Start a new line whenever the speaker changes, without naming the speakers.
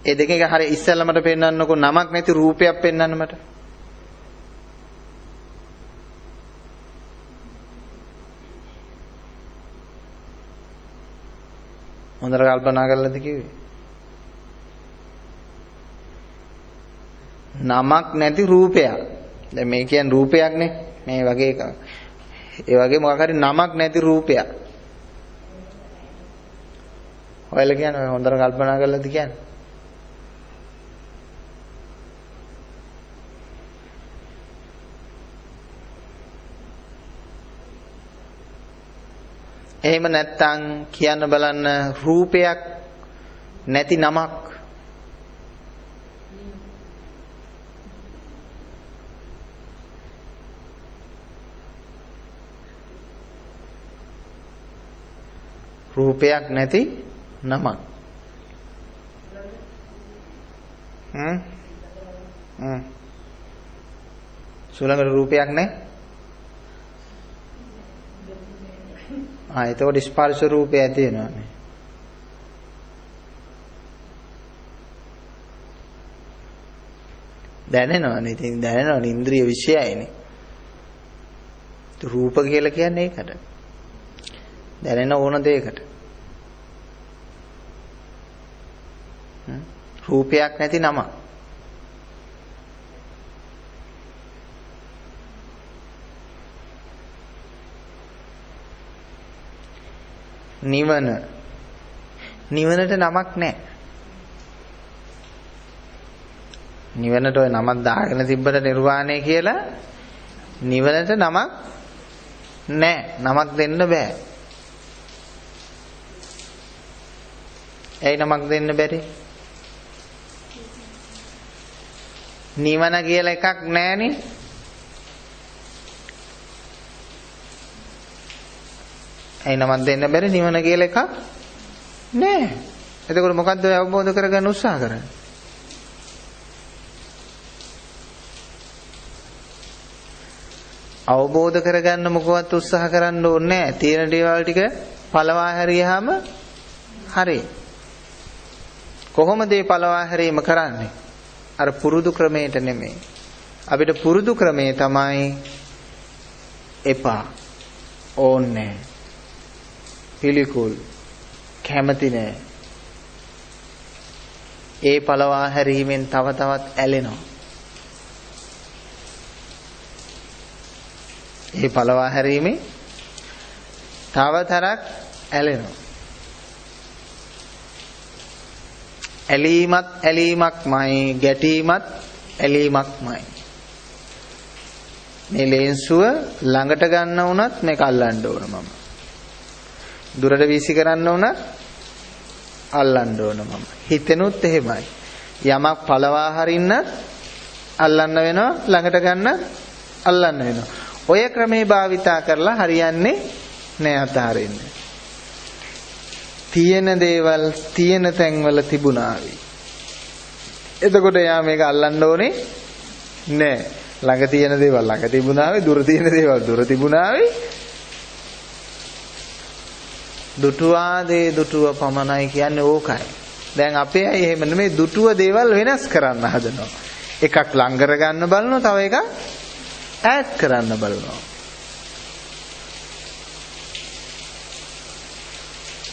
ඒ දෙකේ හරිය ඉස්සෙල්ලා මට පෙන්වන්නකො නමක් නැති රූපයක් පෙන්වන්න මට. හොඳට කල්පනා කරලාද කිව්වේ? නමක් නැති රූපයක්. දැන් මේ කියන්නේ රූපයක්නේ. මේ වගේ එකක්. ඒ වගේ මොකක් හරි නමක් නැති රූපයක්. ඔයලා කියන්නේ හොඳට කල්පනා කරලාද කියන්නේ? එහෙම නැත්තම් කියන්න බලන්න රූපයක් නැති නමක්. රූපයක් නැති නමක්. සුළඟට රූපයක් නැහැ. එතකොට ස්පර්ශ රූපය තියෙනවානේ. දැනෙනවනේ. ඉතින් දැනෙනවනේ ඉන්ද්‍රිය විෂයයිනේ. රූප කියලා කියන්නේ ඒකට. දැනෙන ඕන දෙයකට. රූපයක් නැති නම. නිවන. නිවනට නමක් නැහැ. නිවනට ඔය නමක් දාගෙන තිබ්බට නිර්වාණය කියලා නිවනට නමක් නැහැ. නමක් දෙන්න බෑ. ඇයි නමක් දෙන්න බැරි? නිවන කියලා එකක් නැහැනේ. ඇයි නමක් දෙන්න බැරි? නිවන කියලා එකක් නැහැ. එතකොට මොකද්ද ඔය අවබෝධ කරගන්න උත්සාහ කරන්නේ? අවබෝධ කරගන්න මොකවත් උත්සාහ කරන්න ඕනේ නැහැ. තියෙන දේවල් ටික පළවා හැරියාම හරි. කොහොමද මේ පළවා හැරීම කරන්නේ? අර පුරුදු ක්‍රමයට නෙමෙයි. අපිට පුරුදු ක්‍රමේ තමයි එපා. ඕන්නේ. පිළිකුල්. කැමති නෑ. ඒ පළවා හැරීමෙන් තව තවත් ඇලෙනවා. ඒ පළවා හැරීමේ තව තරක් ඇලෙනවා. ඇලීමත් ඇලීමක්මයි, ගැටීමත් ඇලීමක්මයි. මේ ලේන්සුව ළඟට ගන්න වුණත් මේක අල්ලන්න ඕන මම. දුරට වීසි කරන්න වුණත් අල්ලන්න ඕන මම. හිතෙනුත් එහෙමයි. යමක් පළවා හරින්නත් අල්ලන්න වෙනවා, ළඟට ගන්න අල්ලන්න වෙනවා. ඔය ක්‍රමේ භාවිතා කරලා හරියන්නේ නෑ අතහරින්න. තියෙන දේවල් තියෙන තැන්වල තිබුණාවි. එතකොට යා මේක අල්ලන්න ඕනේ නෑ. ළඟ තියෙන දේවල් ළඟ තිබුණාවි, දුර තියෙන දේවල් දුර තිබුණාවි. දුටුවාදේ දුටුව පමණයි කියන්නේ ඕකයි. දැන් අපේ අය එහෙම නෙමෙයි, දුටුව දේවල් වෙනස් කරන්න හදනවා. එකක් ළඟ කරගන්න බලනවා, තව එකක් ඈත් කරන්න බලනවා.